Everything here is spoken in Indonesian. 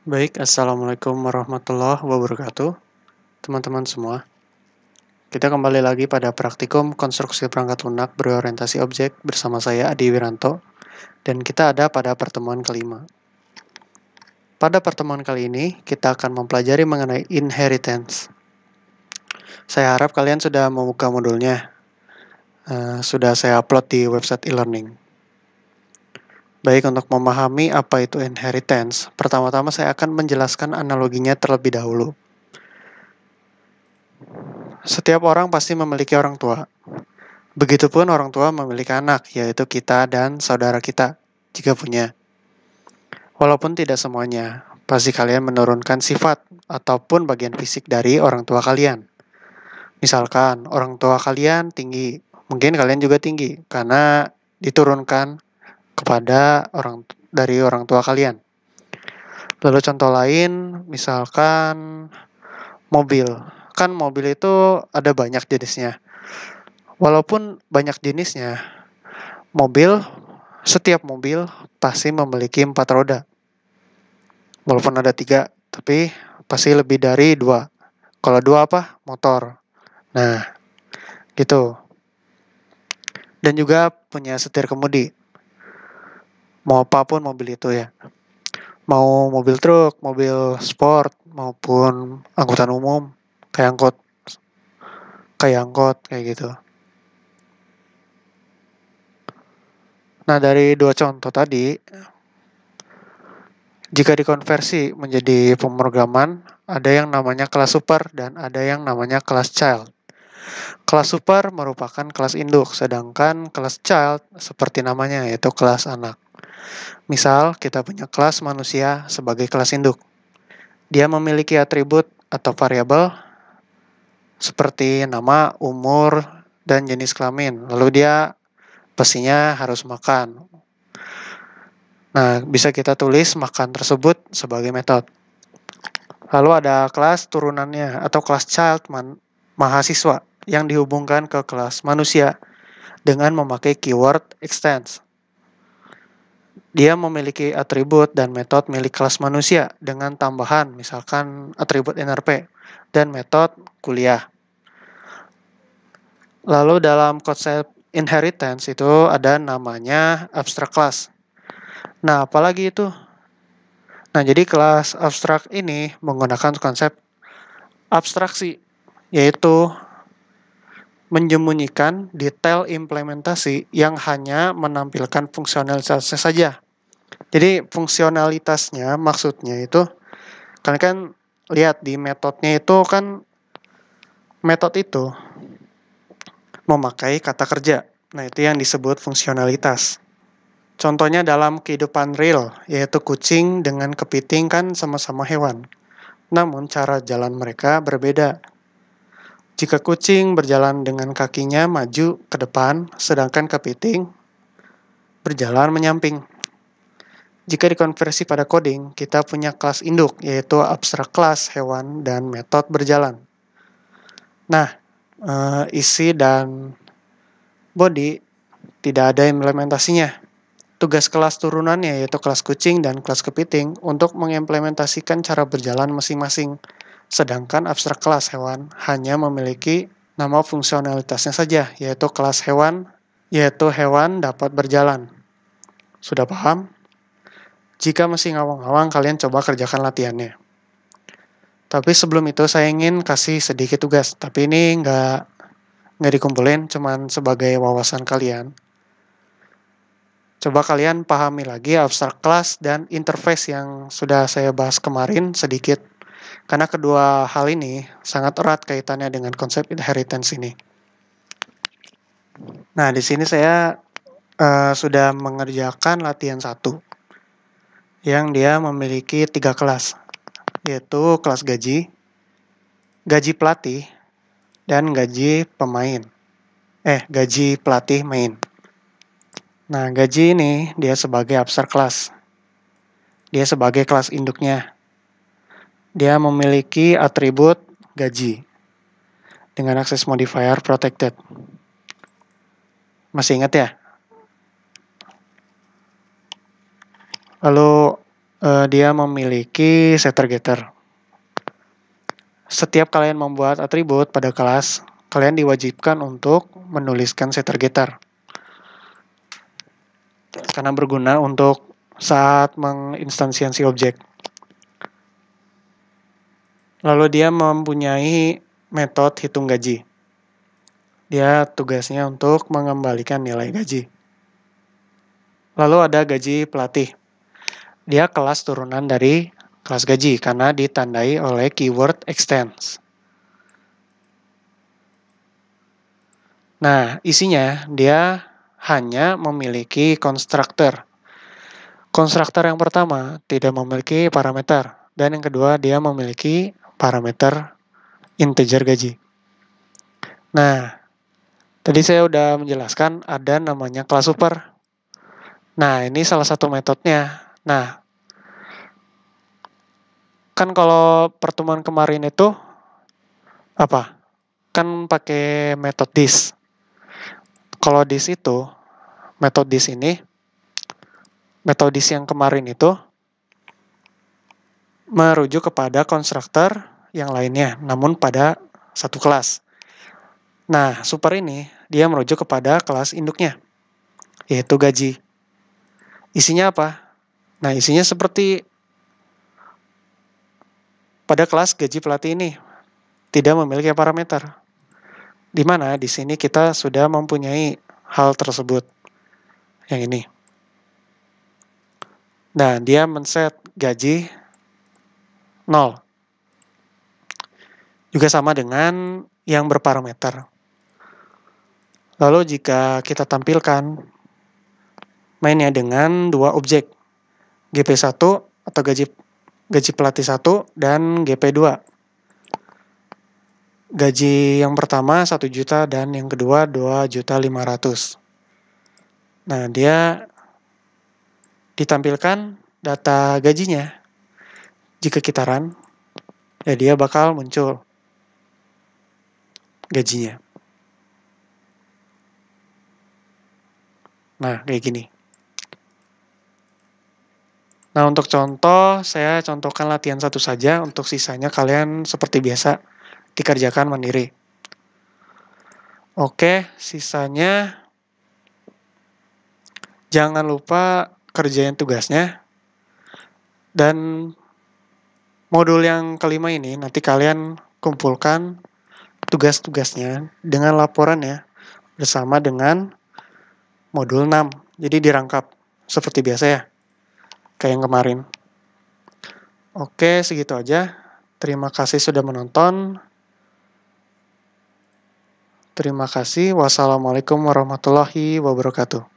Baik, Assalamualaikum warahmatullahi wabarakatuh, teman-teman semua. Kita kembali lagi pada praktikum konstruksi perangkat lunak berorientasi objek bersama saya Adi Wiranto, dan kita ada pada pertemuan kelima. Pada pertemuan kali ini, kita akan mempelajari mengenai inheritance. Saya harap kalian sudah membuka modulnya. Sudah saya upload di website e-learning. Baik, untuk memahami apa itu inheritance, pertama-tama saya akan menjelaskan analoginya terlebih dahulu. Setiap orang pasti memiliki orang tua. Begitupun orang tua memiliki anak, yaitu kita dan saudara kita, jika punya. Walaupun tidak semuanya, pasti kalian menurunkan sifat ataupun bagian fisik dari orang tua kalian. Misalkan, orang tua kalian tinggi, mungkin kalian juga tinggi, karena diturunkan kepada dari orang tua kalian. Lalu contoh lain, misalkan mobil. Kan mobil itu ada banyak jenisnya. Walaupun banyak jenisnya, setiap mobil pasti memiliki 4 roda. Walaupun ada 3, tapi pasti lebih dari 2. Kalau 2 apa? Motor. Nah, gitu. Dan juga punya setir kemudi. Mau apapun mobil itu ya. Mau mobil truk, mobil sport, maupun angkutan umum, kayak angkot, kayak gitu. Nah, dari 2 contoh tadi, jika dikonversi menjadi pemrograman, ada yang namanya kelas super dan ada yang namanya kelas child. Kelas super merupakan kelas induk, sedangkan kelas child seperti namanya yaitu kelas anak. Misal, kita punya kelas manusia sebagai kelas induk. Dia memiliki atribut atau variabel seperti nama, umur, dan jenis kelamin. Lalu dia pastinya harus makan. Nah, bisa kita tulis makan tersebut sebagai metode. Lalu ada kelas turunannya atau kelas child mahasiswa yang dihubungkan ke kelas manusia dengan memakai keyword extends. Dia memiliki atribut dan metode milik kelas manusia dengan tambahan misalkan atribut NRP dan metode kuliah. Lalu dalam konsep inheritance itu ada namanya abstract class. Nah, apalagi itu? Nah, jadi kelas abstrak ini menggunakan konsep abstraksi, yaitu menyembunyikan detail implementasi yang hanya menampilkan fungsionalitasnya saja. Jadi fungsionalitasnya maksudnya itu, kalian kan lihat di metodenya itu kan, metode itu memakai kata kerja. Nah, itu yang disebut fungsionalitas. Contohnya dalam kehidupan real, yaitu kucing dengan kepiting kan sama-sama hewan. Namun cara jalan mereka berbeda. Jika kucing berjalan dengan kakinya maju ke depan, sedangkan kepiting berjalan menyamping. Jika dikonversi pada coding, kita punya kelas induk, yaitu abstrak class hewan dan metode berjalan. Nah, isi dan body tidak ada implementasinya. Tugas kelas turunannya yaitu kelas kucing dan kelas kepiting untuk mengimplementasikan cara berjalan masing-masing. Sedangkan abstrak kelas hewan hanya memiliki nama fungsionalitasnya saja, yaitu kelas hewan, yaitu hewan dapat berjalan. Sudah paham? Jika masih ngawang-ngawang, kalian coba kerjakan latihannya. Tapi sebelum itu saya ingin kasih sedikit tugas, tapi ini nggak dikumpulin, cuman sebagai wawasan kalian. Coba kalian pahami lagi abstract class dan interface yang sudah saya bahas kemarin sedikit. Karena kedua hal ini sangat erat kaitannya dengan konsep inheritance ini. Nah, di sini saya sudah mengerjakan latihan 1 yang dia memiliki 3 kelas, yaitu kelas gaji, gaji pelatih, dan gaji pelatih main. Nah, gaji ini dia sebagai abstrak kelas. Dia sebagai kelas induknya. Dia memiliki atribut gaji dengan access modifier protected. Masih ingat ya? Lalu dia memiliki setter-getter. Setiap kalian membuat atribut pada kelas, kalian diwajibkan untuk menuliskan setter-getter. Karena berguna untuk saat menginstansiasi objek. Lalu dia mempunyai metode hitung gaji. Dia tugasnya untuk mengembalikan nilai gaji. Lalu ada gaji pelatih. Dia kelas turunan dari kelas gaji karena ditandai oleh keyword extends. Nah, isinya dia hanya memiliki konstruktor. Konstruktor yang pertama tidak memiliki parameter, dan yang kedua dia memiliki parameter integer gaji. Nah, tadi saya udah menjelaskan ada namanya kelas super. Nah, ini salah satu metodenya. Nah, kan kalau pertemuan kemarin itu apa? Kan pakai metode this. Kalau this itu, metode this ini, metode this yang kemarin itu merujuk kepada konstruktor yang lainnya, namun pada satu kelas. Nah, super ini dia merujuk kepada kelas induknya, yaitu gaji. Isinya apa? Nah, isinya seperti pada kelas gaji pelatih ini tidak memiliki parameter. Di mana di sini kita sudah mempunyai hal tersebut. Yang ini. Nah, dia men-set gaji 0. Juga sama dengan yang berparameter. Lalu jika kita tampilkan mainnya dengan dua objek, GP1 atau gaji pelatih 1 dan GP2. Gaji yang pertama 1 juta dan yang kedua 2.500.000. Nah, dia ditampilkan data gajinya. Jika kita run, ya dia bakal muncul gajinya. Nah, kayak gini. Nah, untuk contoh, saya contohkan latihan satu saja. Untuk sisanya kalian seperti biasa dikerjakan mandiri. Oke, sisanya jangan lupa kerjain tugasnya. Dan modul yang kelima ini nanti kalian kumpulkan tugas-tugasnya dengan laporannya bersama dengan modul 6. Jadi dirangkap seperti biasa ya. Kayak yang kemarin. Oke, segitu aja. Terima kasih sudah menonton. Terima kasih. Wassalamualaikum warahmatullahi wabarakatuh.